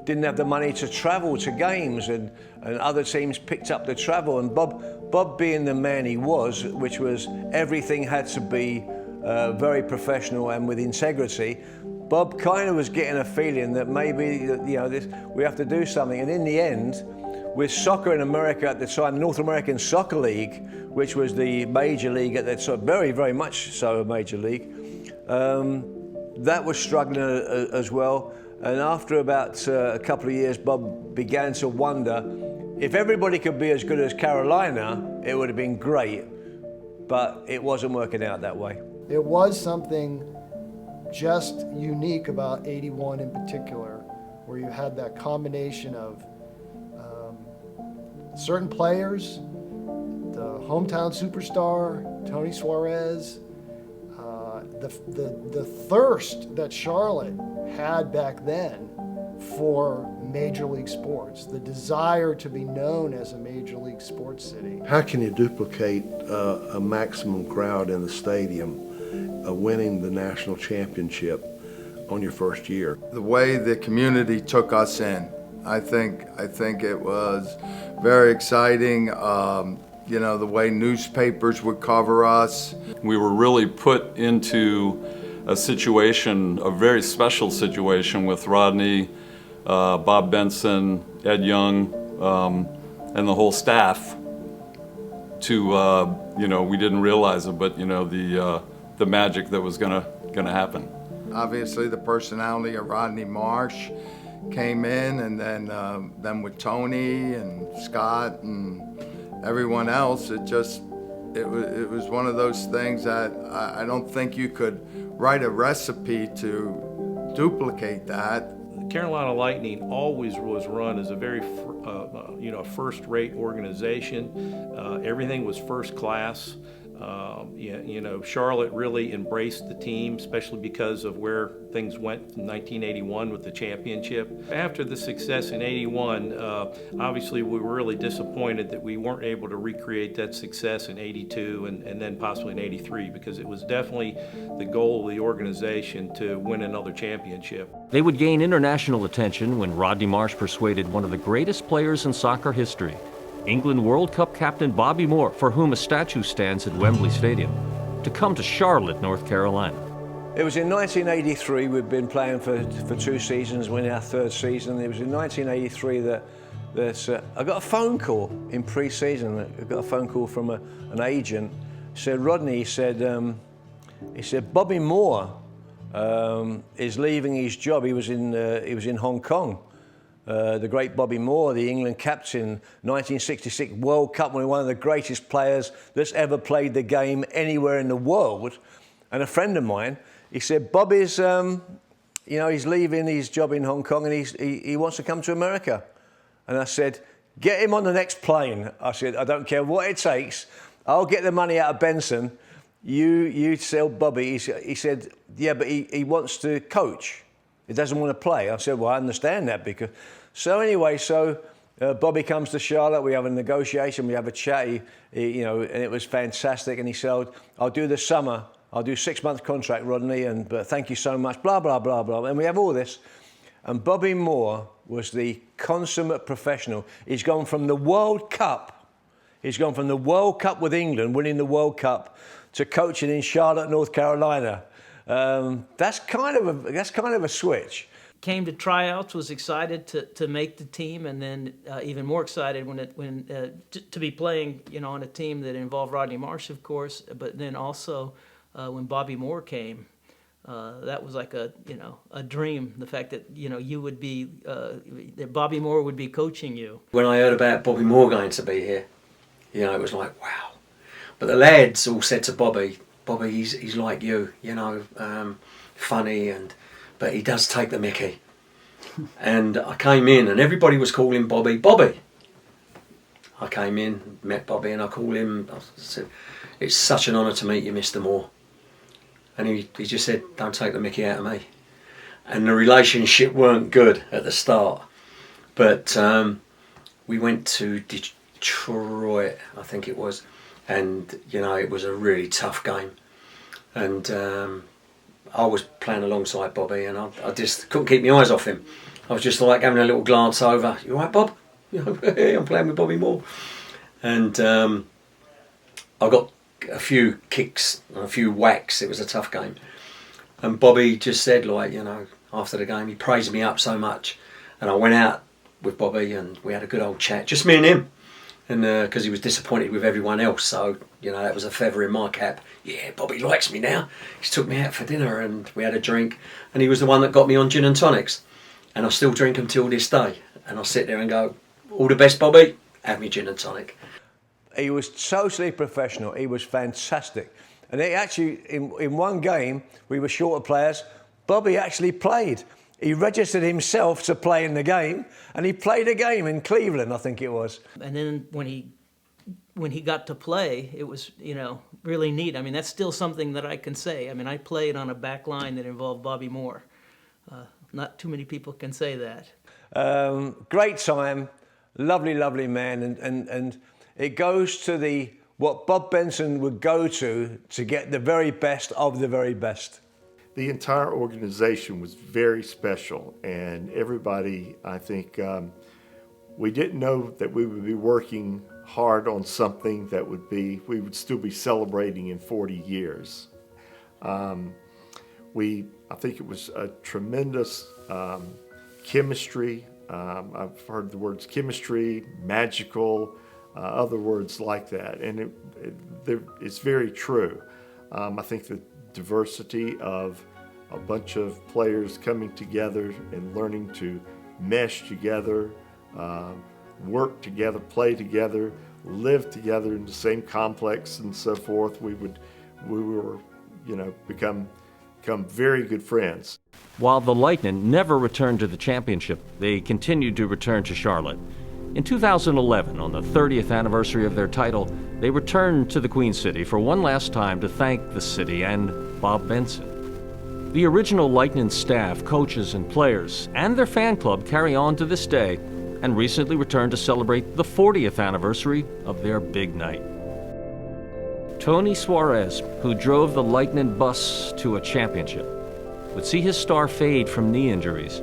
didn't have the money to travel to games, and other teams picked up the travel. And Bob being the man he was, which was everything had to be very professional and with integrity, Bob kind of was getting a feeling that maybe we have to do something. And in the end, with soccer in America at the time, North American Soccer League, which was the major league at that time, very much so a major league, that was struggling as well. And after about a couple of years, Bob began to wonder if everybody could be as good as Carolina, it would have been great, but it wasn't working out that way. There was something just unique about '81 in particular, where you had that combination of certain players, the hometown superstar, Tony Suarez, the thirst that Charlotte had back then for major league sports, the desire to be known as a major league sports city. How can you duplicate a maximum crowd in the stadium, winning the national championship on your first year? The way the community took us in, I think it was very exciting. you know, the way newspapers would cover us. We were really put into a situation, a very special situation with Rodney, Bob Benson, Ed Young, and the whole staff to, you know, we didn't realize it, but, you know, the magic that was gonna happen. Obviously the personality of Rodney Marsh came in, and then with Tony and Scott and everyone else, it was one of those things that I don't think you could write a recipe to duplicate that. Carolina Lightning always was run as a very, first-rate organization. Everything was first class. You know, Charlotte really embraced the team, especially because of where things went in 1981 with the championship. After the success in '81, obviously we were really disappointed that we weren't able to recreate that success in '82 and then possibly in '83, because it was definitely the goal of the organization to win another championship. They would gain international attention when Rodney Marsh persuaded one of the greatest players in soccer history, England World Cup captain Bobby Moore, for whom a statue stands at Wembley Stadium, to come to Charlotte, North Carolina. It was in 1983, we'd been playing for 2 seasons, winning our 3rd season. It was in 1983 that I got a phone call in pre-season. I got a phone call from an agent. He said, Rodney, he said, Bobby Moore is leaving his job. He was in Hong Kong. The great Bobby Moore, the England captain, 1966 World Cup, one of the greatest players that's ever played the game anywhere in the world. And a friend of mine, he said, Bobby's, he's leaving his job in Hong Kong and he wants to come to America. And I said, get him on the next plane. I said, I don't care what it takes. I'll get the money out of Benson. You sell Bobby. He said, yeah, but he wants to coach. He doesn't want to play. I said, well, I understand that because... So anyway, Bobby comes to Charlotte. We have a negotiation. We have a chat. And it was fantastic. And he said, I'll do the summer. I'll do 6-month contract, Rodney, but thank you so much, blah, blah, blah, blah. And we have all this. And Bobby Moore was the consummate professional. He's gone from the World Cup. He's gone from the World Cup with England, winning the World Cup, to coaching in Charlotte, North Carolina. That's kind of a switch. Came to tryouts, was excited to make the team, and then even more excited to be playing, on a team that involved Rodney Marsh, of course, but then also when Bobby Moore came. That was like a dream. The fact that you would be that Bobby Moore would be coaching you. When I heard about Bobby Moore going to be here, it was like wow. But the lads all said to Bobby, he's like you, funny but he does take the mickey. And I came in and everybody was calling Bobby. I came in, met Bobby, and I called him. I said, "It's such an honour to meet you, Mr. Moore." And he just said, "Don't take the mickey out of me." And the relationship weren't good at the start, but we went to Detroit, I think it was, and it was a really tough game, and I was playing alongside Bobby, and I just couldn't keep my eyes off him. I was just like having a little glance over. "You all right, Bob?" "Hey, I'm playing with Bobby Moore," and I got a few kicks and a few whacks. It was a tough game, and Bobby just said, after the game, he praised me up so much, and I went out with Bobby and we had a good old chat, just me and him, and because he was disappointed with everyone else, so that was a feather in my cap. Yeah, Bobby likes me now. He's took me out for dinner and we had a drink, and he was the one that got me on gin and tonics, and I still drink them till this day, and I sit there and go, "All the best, Bobby, have me gin and tonic." He was totally professional. He was fantastic. And he actually, in one game, we were short of players. Bobby actually played. He registered himself to play in the game, and he played a game in Cleveland, I think it was. And then when he got to play, it was, really neat. I mean, that's still something that I can say. I mean, I played on a back line that involved Bobby Moore. Not too many people can say that. Great time, lovely, lovely man, and it goes to what Bob Benson would go to get the very best of the very best. The entire organization was very special, and everybody, I think, we didn't know that we would be working hard on something that we would still be celebrating in 40 years. I think it was a tremendous chemistry. I've heard the words chemistry, magical, other words like that, and it's very true. I think the diversity of a bunch of players coming together and learning to mesh together, work together, play together, live together in the same complex and so forth. We were, become very good friends. While the Lightnin never returned to the championship, they continued to return to Charlotte. In 2011, on the 30th anniversary of their title, they returned to the Queen City for one last time to thank the city and Bob Benson. The original Lightnin staff, coaches, and players, and their fan club carry on to this day and recently returned to celebrate the 40th anniversary of their big night. Tony Suarez, who drove the Lightnin bus to a championship, would see his star fade from knee injuries,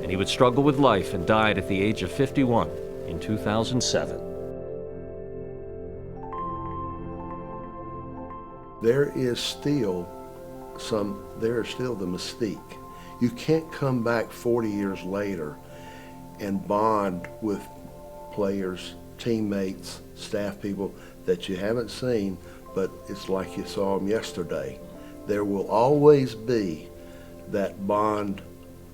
and he would struggle with life and died at the age of 51 in 2007. There is still the mystique. You can't come back 40 years later and bond with players, teammates, staff people that you haven't seen, but it's like you saw them yesterday. There will always be that bond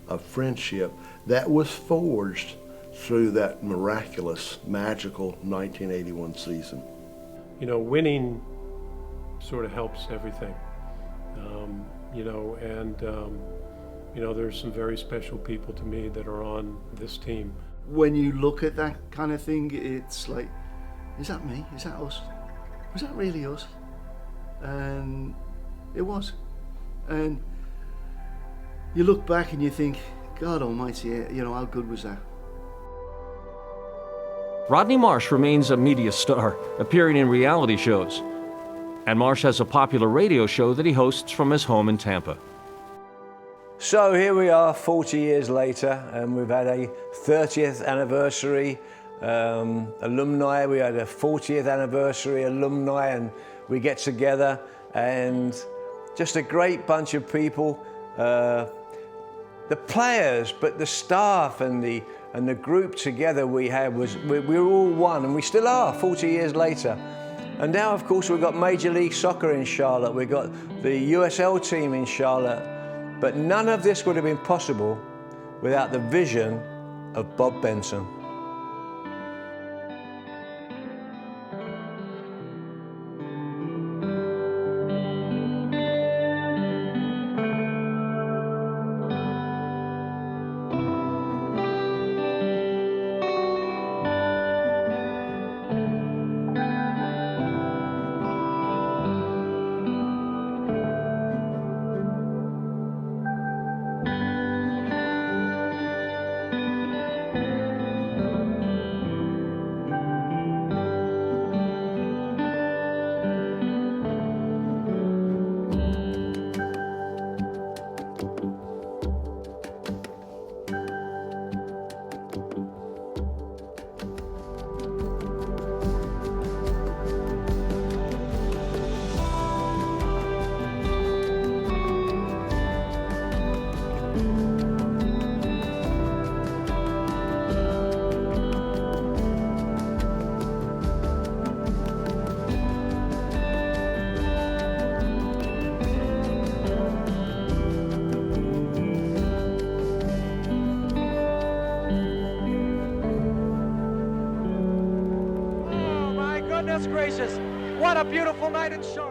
of friendship that was forged through that miraculous, magical 1981 season. Winning sort of helps everything. There's some very special people to me that are on this team. When you look at that kind of thing, it's like, is that me? Is that us? Was that really us? And it was. And you look back and you think, God almighty, how good was that? Rodney Marsh remains a media star, appearing in reality shows. And Marsh has a popular radio show that he hosts from his home in Tampa. So here we are 40 years later, and we've had a 30th anniversary alumni. We had a 40th anniversary alumni, and we get together, and just a great bunch of people. The players, but the staff and the group together we had we were all one, and we still are 40 years later. And now, of course, we've got Major League Soccer in Charlotte. We've got the USL team in Charlotte. But none of this would have been possible without the vision of Bob Benson. Goodness gracious, what a beautiful night in Charlotte.